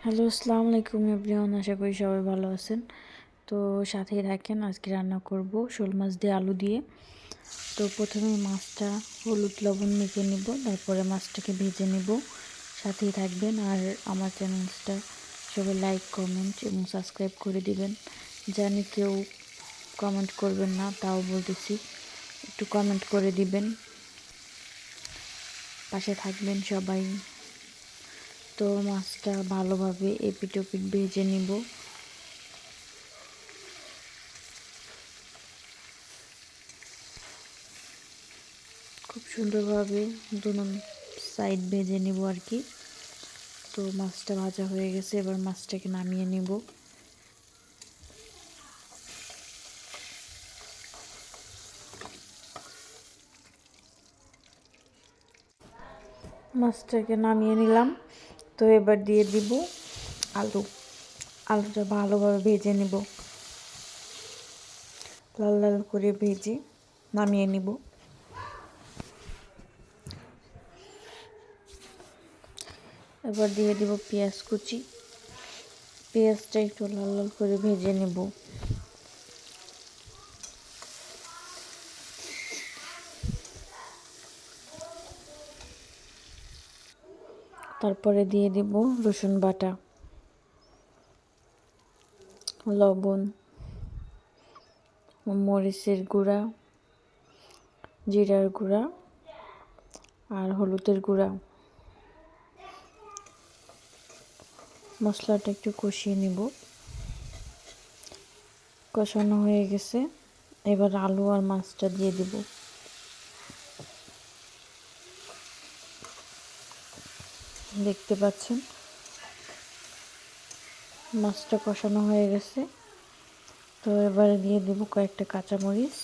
Hello, আসসালামু আলাইকুম everyone. আশা করি সবাই ভালো আছেন। তো সাথেই থাকেন। আজকে রান্না করব শোল মাছ দিয়ে আলু দিয়ে। তো প্রথমে মাছটা হলুদ লবণ মেখে নিব, তারপরে মাছটাকে ভেজে নিব। সাথেই থাকবেন আর আমার চ্যানেলটা সবাই লাইক, কমেন্ট এবং সাবস্ক্রাইব করে দিবেন। জানি কেউ কমেন্ট করবেন না, তাও বলতেছি একটু কমেন্ট করে দিবেন, পাশে থাকবেন সবাই। তো মাছটা ভালোভাবে এপিট ওপিট ভেজে নিব। খুব সুন্দরভাবে দুনো সাইড ভেজে নিব আর কি। তো মাছটা ভাজা হয়ে গেছে, এবার মাছটাকে নামিয়ে নিব। মাছটাকে নামিয়ে নিলাম। তো এবার দিয়ে দিব আলুটা ভালোভাবে ভেজে নিব, লাল লাল করে ভেজে নামিয়ে নিব। এবার দিয়ে দিব পেঁয়াজ কুচি। পেঁয়াজটা একটু লাল লাল করে ভেজে নেব। তারপরে দিয়ে দিব রসুন বাটা, লবণ, মরিচের গুঁড়া, জিরার গুঁড়া আর হলুদের গুঁড়া। মশলাটা একটু কষিয়ে নিব। কষানো হয়ে গেছে, এবার আলু আর মাছটা দিয়ে দিব। দেখতে পাচ্ছেন মাছটা কষানো হয়ে গেছে। তো এবারে দিয়ে দিব কয়েকটা কাঁচামরিচ,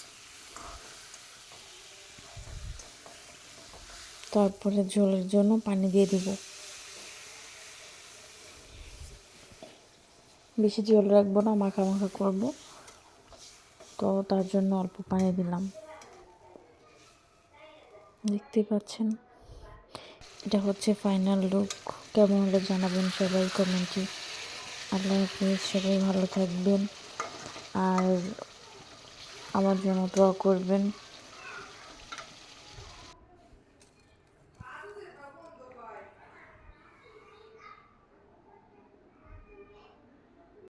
তারপরে ঝোলের জন্য পানি দিয়ে দিব। বেশি ঝোল রাখবো না, মাখা মাখা করব, তো তার জন্য অল্প পানি দিলাম। দেখতে পাচ্ছেন এটা হচ্ছে ফাইনাল লুক। কেমন হলে জানাবেন সবাই কমেন্টে। আল্লাহ হাফেজ, সবাই ভালো থাকবেন আর আমার জন্য দোয়া করবেন।